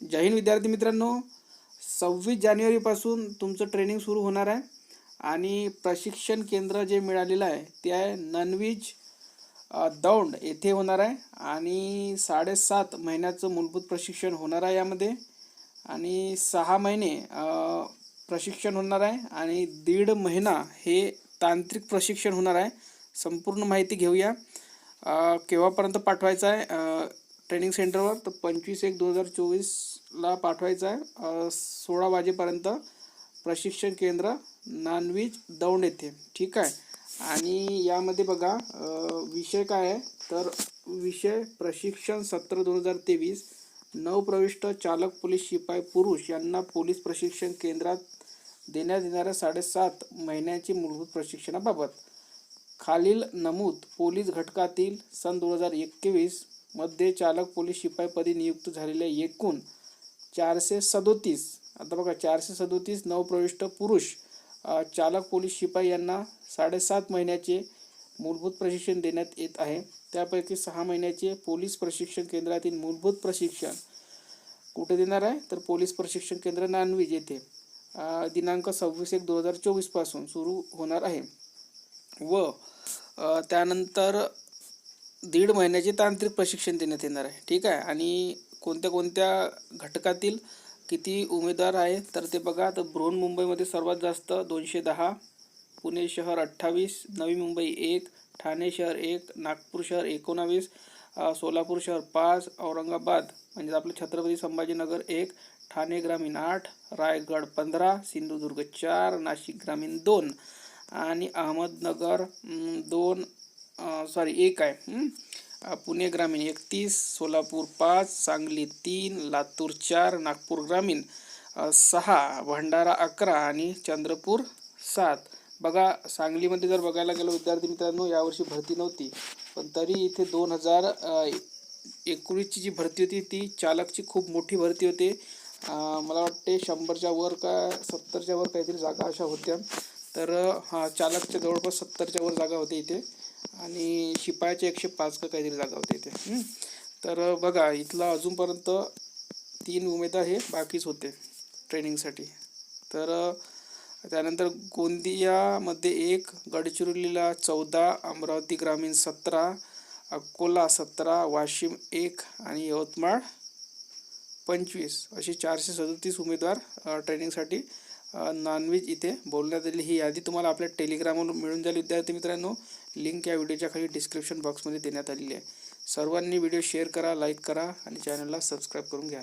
जय हिंद विद्यार्थी मित्रांनो, 26 जानेवारीपासून तुमचं ट्रेनिंग सुरू होणार आहे आणि प्रशिक्षण केंद्र जे मिळालेलं आहे ते आहे नन्विज दौंड येथे होणार आहे आणि 7.5 महिन्याचं मूलभूत प्रशिक्षण होणार आहे यामध्ये आणि 6 महिने प्रशिक्षण होणार आहे आणि 1.5 महिना हे तांत्रिक प्रशिक्षण होणार आहे. संपूर्ण माहिती घेऊया. केव्हापर्यंत पाठवायचं आहे ट्रेनिंग सेंटरवर, तर 25/1/2024ला पाठवायचं आहे. 16 वाजेपर्यंत प्रशिक्षण केंद्र नानवीज दौंड येथे. ठीक आहे. आणि यामध्ये बघा विषय काय आहे, तर विषय प्रशिक्षण सत्र 2023 नवप्रविष्ट चालक पोलीस शिपाई पुरुष यांना पोलीस प्रशिक्षण केंद्रात देण्यात येणाऱ्या 7.5 महिन्याची मूलभूत प्रशिक्षणाबाबत. खालील नमूद पोलीस घटकातील सन 2021 मध्ये चालक पोलीस शिपाईपदी नियुक्त झालेल्या एकूण 437, आता बघा 437 नवप्रविष्ट पुरुष चालक पोलीस शिपाई यांना 7.5 महिन्याचे मूलभूत प्रशिक्षण देण्यात येत आहे. त्यापैकी 6 महिन्याचे पोलीस प्रशिक्षण केंद्रातील मूलभूत प्रशिक्षण कुठे देणार आहे, तर पोलीस प्रशिक्षण केंद्र नानवीज येथे दिनांक 26/1/2024 पासून सुरू होणार आहे व त्यानंतर 1.5 महिन्याचे तांत्रिक प्रशिक्षण देण्यात येणार आहे. ठीक आहे. आणि कोणत्या कोणत्या घटकातील किती उमेदवार आहे, तर ते बघा. तर बृहन्मुंबईमध्ये सर्वात जास्त 210, पुणे शहर 28, नवी मुंबई 1, ठाणे शहर 1, नागपूर शहर 19, सोलापूर शहर 5, औरंगाबाद म्हणजे आपलं छत्रपती संभाजीनगर 1, ठाणे ग्रामीण 8, रायगड 15, सिंधुदुर्ग 4, नाशिक ग्रामीण 2 आणि अहमदनगर 1 आहे. पुणे ग्रामीण 31, सोलापूर 5, सांगली 3, लातूर 4, नागपूर ग्रामीण 6, भंडारा 11 आणि चंद्रपूर 7. बघा, सांगलीमध्ये जर बघायला गेलो विद्यार्थी मित्रांनो, यावर्षी भरती नव्हती, पण तरी इथे 2019ची जी भरती होती ती चालकची खूप मोठी भरती होती. मला वाटते 100च्या वर का 70च्या वर काहीतरी जागा अशा होत्या. तर चालकच्या जवळपास 70च्या वर जागा होते इथे आणि शिपायाच्या 105 का काहीतरी जागा होते इथे. तर बघा, इथला अजूनपर्यंत 3 उमेदवार हे बाकीच होते ट्रेनिंगसाठी. तर त्यानंतर गोंदियामध्ये 1, गडचिरोलीला 14, अमरावती ग्रामीण 17, अकोला 17, वाशिम 1 आणि यवतमाळ 25 असे 437 उमेदवार ट्रेनिंगसाठी नानवीज इथे बोलण्यात आली. ही यादी तुम्हाला आपल्या टेलिग्रामवर मिळून जाईल विद्यार्थी मित्रांनो. लिंक या व्हिडिओच्या खाली डिस्क्रिप्शन बॉक्समध्ये देण्यात आलेली आहे. सर्वांनी व्हिडिओ शेअर करा, लाईक करा आणि चॅनलला सबस्क्राईब करून घ्या.